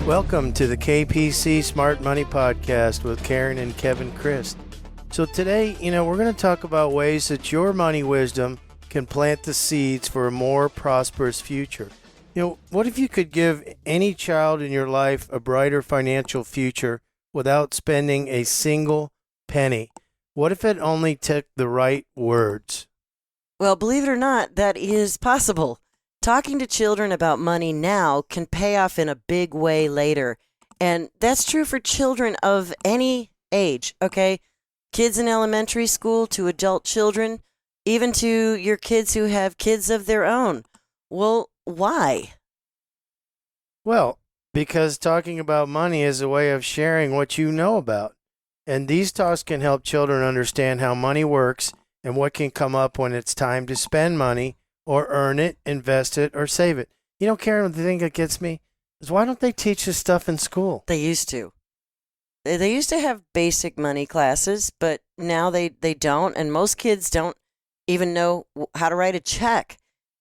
Welcome to the KPC Smart Money Podcast with Karen and Kevin Christ. So today, we're going to talk about ways that your money wisdom can plant the seeds for a more prosperous future. What if you could give any child in your life a brighter financial future without spending a single penny? What if it only took the right words? Well, believe it or not, that is possible. Talking to children about money now can pay off in a big way later. And that's true for children of any age, okay? Kids in elementary school to adult children, even to your kids who have kids of their own. Well, why? Well, because talking about money is a way of sharing what you know about. And these talks can help children understand how money works and what can come up when it's time to spend money or earn it, invest it, or save it. Karen, the thing that gets me is why don't they teach this stuff in school? They used to. They used to have basic money classes, but now they don't, and most kids don't even know how to write a check.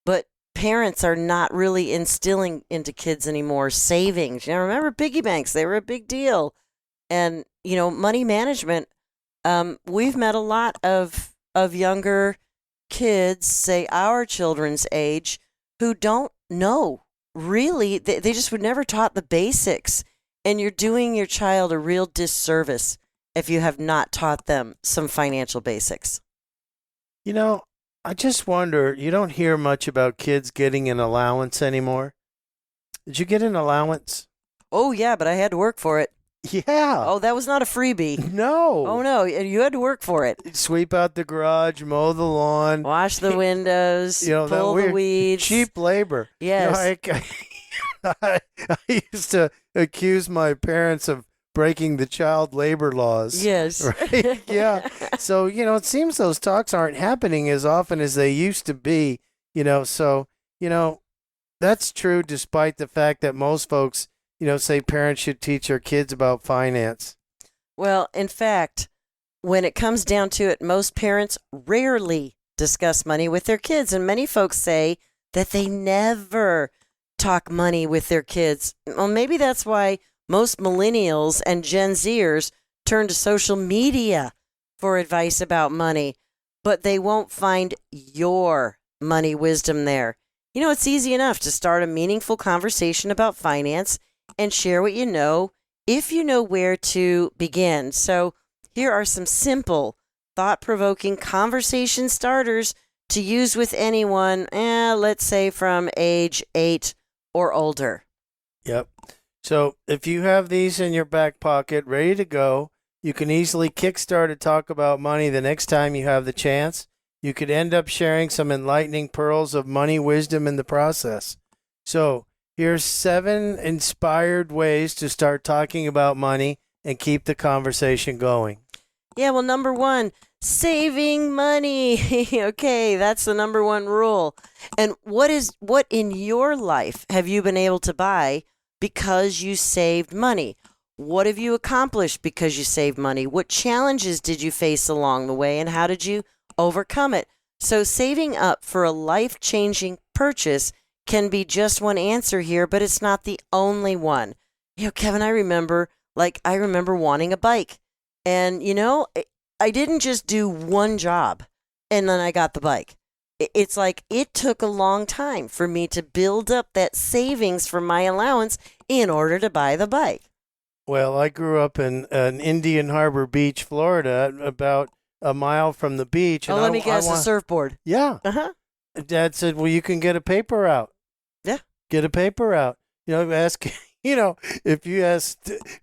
But parents are not really instilling into kids anymore savings. Remember piggy banks? They were a big deal. And, money management, we've met a lot of younger kids, say our children's age, who don't know really. They just were never taught the basics. And you're doing your child a real disservice if you have not taught them some financial basics. I just wonder, you don't hear much about kids getting an allowance anymore. Did you get an allowance? Oh, yeah, but I had to work for it. Yeah. Oh, that was not a freebie. No. Oh, no, you had to work for it. Sweep out the garage, mow the lawn. Wash the windows, pull the weeds. Cheap labor. Yes. I used to accuse my parents of breaking the child labor laws. Yes. Right? Yeah. So, it seems those talks aren't happening as often as they used to be, so, that's true despite the fact that most folks, say parents should teach their kids about finance. Well, in fact, when it comes down to it, most parents rarely discuss money with their kids. And many folks say that they never talk money with their kids. Well, maybe that's why most millennials and Gen Zers turn to social media for advice about money, but they won't find your money wisdom there. It's easy enough to start a meaningful conversation about finance and share what you know if you know where to begin. So here are some simple, thought-provoking conversation starters to use with anyone, let's say from age 8 or older. Yep. So if you have these in your back pocket, ready to go, you can easily kickstart a talk about money the next time you have the chance. You could end up sharing some enlightening pearls of money wisdom in the process. So here's 7 inspired ways to start talking about money and keep the conversation going. Yeah, well, number 1, saving money. Okay, that's the number 1 rule. And what in your life have you been able to buy because you saved money? What have you accomplished because you saved money? What challenges did you face along the way, and how did you overcome it? So saving up for a life-changing purchase can be just one answer here, but it's not the only one. Kevin, I remember wanting a bike. And, I didn't just do one job and then I got the bike. It's like it took a long time for me to build up that savings for my allowance in order to buy the bike. Well, I grew up in Indian Harbor Beach, Florida, about a mile from the beach. And let me guess, a surfboard. Yeah. Uh-huh. Dad said, well, you can get a paper route. Yeah. Get a paper route. Ask, if you ask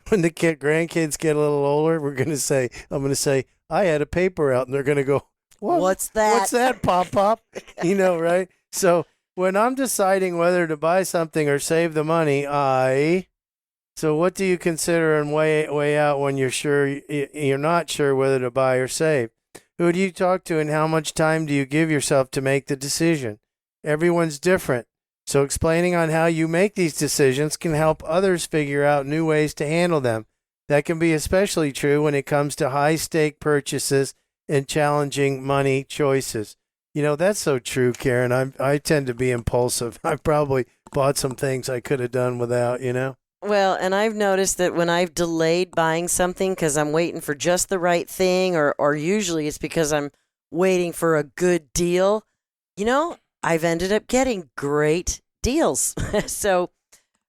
when the grandkids get a little older, I'm going to say, I had a paper route. And they're going to go, what's that? What's that, Pop? Right? So when I'm deciding whether to buy something or save the money, so what do you consider and weigh out when you're not sure whether to buy or save? Who do you talk to and how much time do you give yourself to make the decision? Everyone's different. So explaining on how you make these decisions can help others figure out new ways to handle them. That can be especially true when it comes to high-stake purchases and challenging money choices. That's so true, Karen. I tend to be impulsive. I probably bought some things I could have done without, Well, and I've noticed that when I've delayed buying something because I'm waiting for just the right thing, or usually it's because I'm waiting for a good deal, I've ended up getting great deals. So,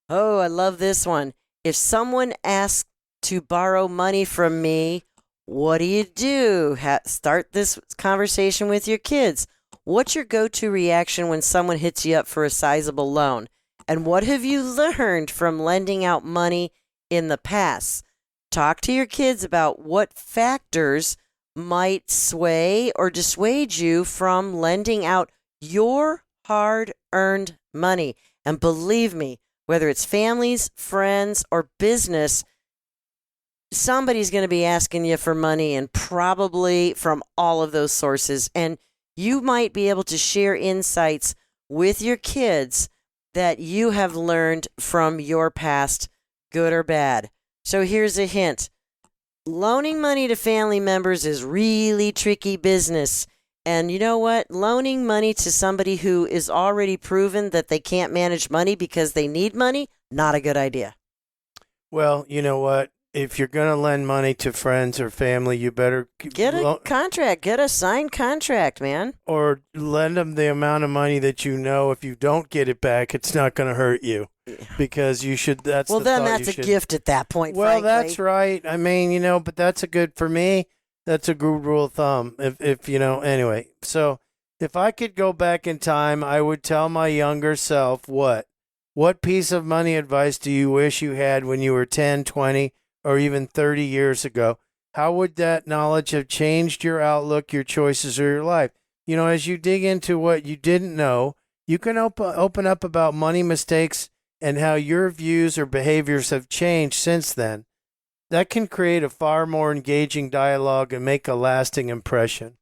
oh, I love this one. If someone asks to borrow money from me, what do you do? Start this conversation with your kids. What's your go to reaction when someone hits you up for a sizable loan? And what have you learned from lending out money in the past? Talk to your kids about what factors might sway or dissuade you from lending out your hard earned money. And believe me, whether it's families, friends, or business, somebody's going to be asking you for money, and probably from all of those sources. And you might be able to share insights with your kids that you have learned from your past, good or bad. So here's a hint. Loaning money to family members is really tricky business. And you know what? Loaning money to somebody who is already proven that they can't manage money because they need money, not a good idea. Well, you know what? If you're going to lend money to friends or family, you better Get a contract, get a signed contract, man. or lend them the amount of money that you know if you don't get it back, it's not going to hurt you. Because you should. That's Well, the then thought that's you a should. gift at that point. Well, frankly. that's right. I mean, but that's a good for me. That's a good rule of thumb. If anyway. So if I could go back in time, I would tell my younger self what? What piece of money advice do you wish you had when you were 10, 20, or even 30 years ago? How would that knowledge have changed your outlook, your choices, or your life? As you dig into what you didn't know, you can open up about money mistakes and how your views or behaviors have changed since then. That can create a far more engaging dialogue and make a lasting impression.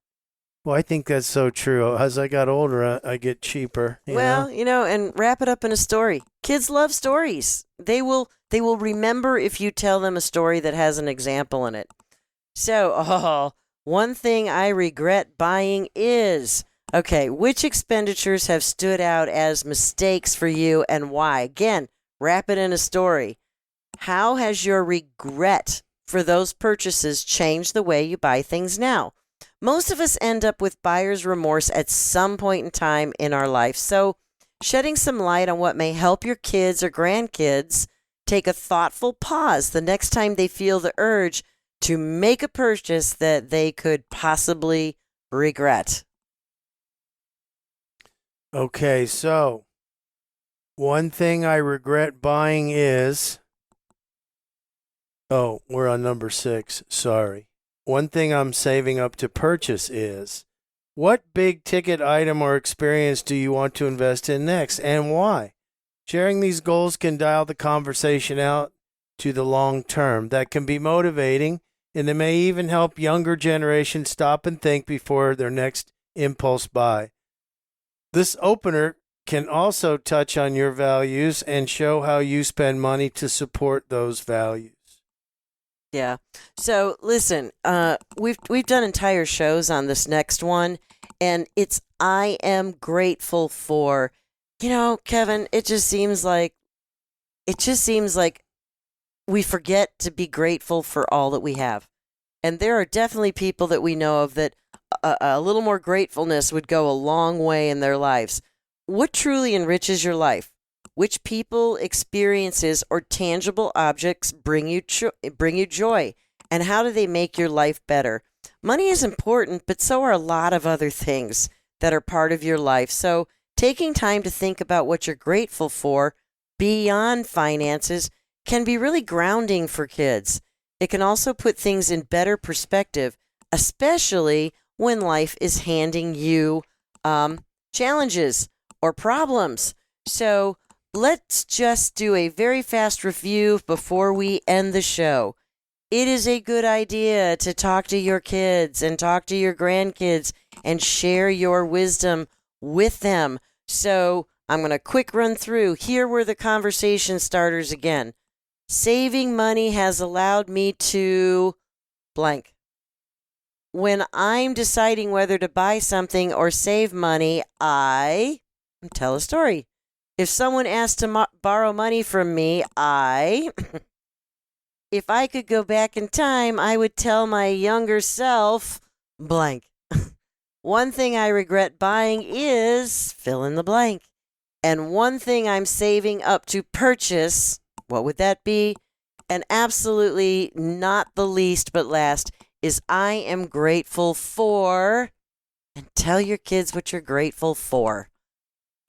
Well, I think that's so true. As I got older, I get cheaper. Well, and wrap it up in a story. Kids love stories. They will remember if you tell them a story that has an example in it. So, one thing I regret buying is, okay, which expenditures have stood out as mistakes for you and why? Again, wrap it in a story. How has your regret for those purchases changed the way you buy things now? Most of us end up with buyer's remorse at some point in time in our life. So, shedding some light on what may help your kids or grandkids take a thoughtful pause the next time they feel the urge to make a purchase that they could possibly regret. Okay, so one thing I regret buying is. Oh, we're on number 6. Sorry. One thing I'm saving up to purchase is, what big ticket item or experience do you want to invest in next and why? Sharing these goals can dial the conversation out to the long term. That can be motivating, and it may even help younger generations stop and think before their next impulse buy. This opener can also touch on your values and show how you spend money to support those values. Yeah. So listen, we've done entire shows on this next one, and I am grateful for, Kevin. It just seems like we forget to be grateful for all that we have, and there are definitely people that we know of that a little more gratefulness would go a long way in their lives. What truly enriches your life? Which people, experiences, or tangible objects bring you joy? And how do they make your life better? Money is important, but so are a lot of other things that are part of your life. So taking time to think about what you're grateful for beyond finances can be really grounding for kids. It can also put things in better perspective, especially when life is handing you challenges or problems. So let's just do a very fast review before we end the show. It is a good idea to talk to your kids and talk to your grandkids and share your wisdom with them. So I'm going to quick run through. Here were the conversation starters again. Saving money has allowed me to blank. When I'm deciding whether to buy something or save money, I tell a story. If someone asked to borrow money from me, if I could go back in time, I would tell my younger self, blank. One thing I regret buying is fill in the blank. And one thing I'm saving up to purchase, what would that be? And absolutely not the least but last is I am grateful for, and tell your kids what you're grateful for.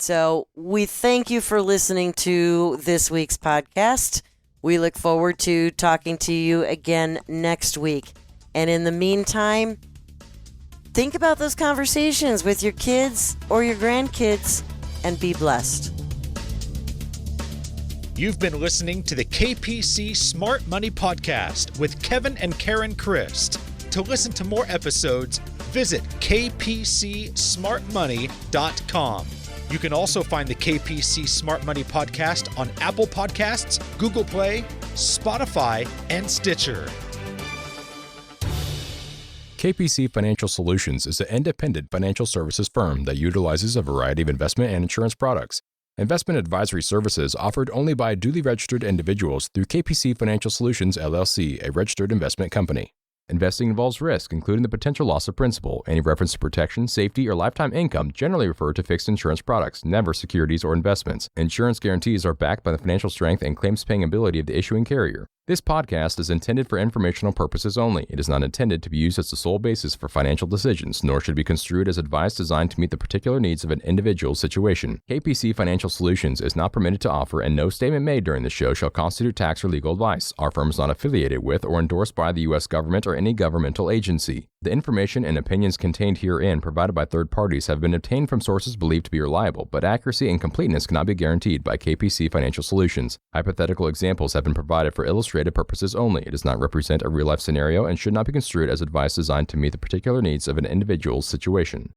So we thank you for listening to this week's podcast. We look forward to talking to you again next week. And in the meantime, think about those conversations with your kids or your grandkids and be blessed. You've been listening to the KPC Smart Money Podcast with Kevin and Karen Christ. To listen to more episodes, visit kpcsmartmoney.com. You can also find the KPC Smart Money Podcast on Apple Podcasts, Google Play, Spotify, and Stitcher. KPC Financial Solutions is an independent financial services firm that utilizes a variety of investment and insurance products. Investment advisory services offered only by duly registered individuals through KPC Financial Solutions, LLC, a registered investment company. Investing involves risk, including the potential loss of principal. Any reference to protection, safety, or lifetime income generally refer to fixed insurance products, never securities or investments. Insurance guarantees are backed by the financial strength and claims-paying ability of the issuing carrier. This podcast is intended for informational purposes only. It is not intended to be used as the sole basis for financial decisions, nor should be construed as advice designed to meet the particular needs of an individual's situation. KPC Financial Solutions is not permitted to offer, and no statement made during the show shall constitute tax or legal advice. Our firm is not affiliated with or endorsed by the U.S. government or any governmental agency. The information and opinions contained herein provided by third parties have been obtained from sources believed to be reliable, but accuracy and completeness cannot be guaranteed by KPC Financial Solutions. Hypothetical examples have been provided for illustrative purposes only. It does not represent a real-life scenario and should not be construed as advice designed to meet the particular needs of an individual's situation.